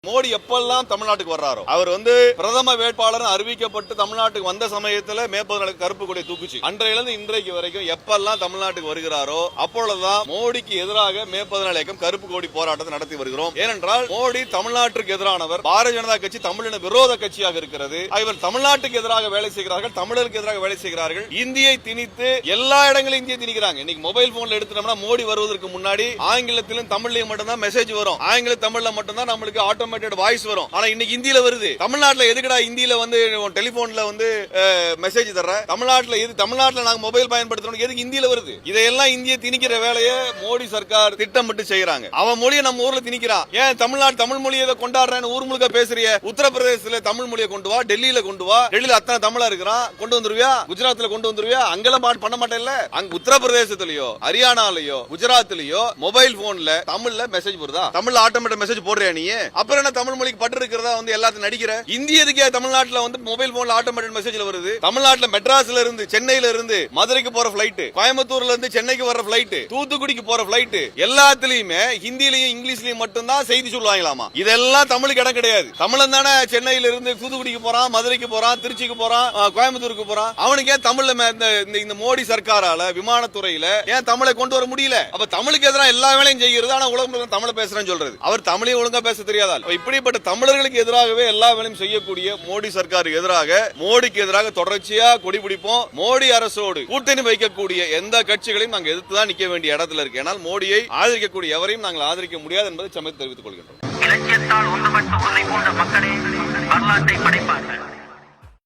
மோடி எப்பெல்லாம் தமிழ்நாட்டுக்கு வர்றாரோ அவர் பிரதம வேட்பாளர் அறிவிக்கப்பட்டு தமிழ்நாட்டுக்கு வந்த சமயத்தில் மேற்பதற்கு கருப்பு கொடி தூக்குச்சு. அன்றையிலிருந்து இன்றைக்கு வரைக்கும் எப்பெல்லாம் தமிழ்நாட்டுக்கு வருகிறாரோ அப்பொழுதுதான் மோடிக்கு எதிராக மேற்பதனால் இயக்கம் கருப்பு கொடி போராட்டத்தை நடத்தி வருகிறோம். ஏனென்றால் மோடி தமிழ்நாட்டுக்கு எதிரானவர். பாரதிய ஜனதா கட்சி தமிழின விரோத கட்சியாக இருக்கிறது. இவர் தமிழ்நாட்டுக்கு எதிராக வேலை செய்கிறார்கள், தமிழருக்கு எதிராக வேலை செய்கிறார்கள். இந்தியை திணித்து எல்லா இடங்களிலும் இந்தியை திணிக்கிறாங்க. இன்னைக்கு மொபைல் போன்ல எடுத்துட்டோம்னா மோடி வருவதற்கு முன்னாடி ஆங்கிலத்திலும் தமிழ்லையும் மட்டும்தான் மெசேஜ் வரும். ஆங்கில தமிழ்ல மட்டும்தான் நம்மளுக்கு ஆட்டோமேட்டிக் வாய்ஸ் வரும். ஆனா இன்னைக்கு இந்தியில வருது. தமிழ்நாட்டுல எதுக்குடா இந்தியில டெலிபோன்ல மெசேஜ் தர்ற? தமிழ்நாட்டுல நாங்க மொபைல் பயன்படுத்துறோம், எதுக்கு இந்தியில வருது? இதையெல்லாம் இந்திய திணிக்கிற வேலையை மோடி சர்க்கார் திட்டமிட்டு செய்யறாங்க. அவன் மொழியை நம்ம ஊர்ல திணிக்கிறான். ஏன் தமிழ்நாடு தமிழ் மொழியை கொண்டாடுறேன்னு ஊர் முழுக்க பேசுறிய? உத்தரப்பிரதேசத்துல தமிழ் மொழியை கொண்டு வா, டெல்லியில கொண்டு வா. டெல்லியில அத்தனை தமிழா இருக்கிறான், கொண்டு வந்துருவியா? குஜராத்ல கொண்டு வந்துருவியா? அங்கெல்லாம் பண்ண மாட்டேன்ல. அங்க உத்தரப்பிரதேசத்திலயோ ஹரியானாலயோ குஜராத்லயோ மொபைல் போன்ல தமிழ்ல மெசேஜ் வருதா? தமிழ்ல ஆட்டோமேட்டிக் மெசேஜ் போடுறியா நீ? அப்புறம் என்ன தமிழ் மொழிக்கு பட்டு இருக்கிறதா எல்லாத்தையும் நடிக்கிற? இந்தியதுக்கே தமிழ்நாட்டுல மொபைல் போன்ல ஆட்டோமேட்டிக் மெசேஜ்ல வருது. தமிழ்நாட்டுல மெட்ராஸ்ல இருந்து சென்னையில இருந்து மதுரைக்கு போற பிளைட், கோயம்புத்தூர்ல இருந்து சென்னைக்கு வர பிளைட், தூத்துக்குடிக்கு போற பிளைட் எல்லாத்துலயுமே ஹிந்திலையும் இங்கிலீஷ்லயும் மட்டும்தான் செய்தி சொல்லுவாங்களாமா. இதெல்லாம் தமிழுக்கு இடம் கிடையாது. தமிழன் தானே சென்னையில இருந்து தூத்துக்குடிக்கு போறான், மதுரைக்கு போறான், திருச்சிக்கு போறான், கோயம்புத்தூருக்கு போறான். அவனுக்கு ஏன் தமிழ்ல இந்த மோடி சர்க்காரால விமானத்துறையில ஏன் தமிழை கொண்டு வர முடியல? அப்ப தமிழுக்கு எதிராக எல்லா வேலையும் செய்கிறது. ஆனா உலகம் தமிழை பேசுறேன்னு சொல்றது. அவர் தமிழையும் ஒழுங்கா பேச தெரியாதால் இப்படிப்பட்ட தமிழர்களுக்கு எதிராகவே எல்லா வேலையும் செய்யக்கூடிய மோடி சர்க்காருக்கு எதிராக, மோடிக்கு எதிராக தொடர்ச்சியா கொடி பிடிப்போம். மோடி அரசோடு கூட்டணி வைக்கக்கூடிய எந்த கட்சிகளையும் நாங்கள் எதிர்த்துதான் நிக்க வேண்டிய இடத்துல இருக்கு. ஆனால் மோடியை ஆதரிக்கக்கூடிய எவரையும் நாங்கள் ஆதரிக்க முடியாது என்பதை சமயத்தில் தெரிவித்துக் கொள்கின்றோம். இலக்கியத்தால் ஒன்றுபட்டு உன்னை போன்ற மக்களே வரலாற்றை படைப்பார்கள்.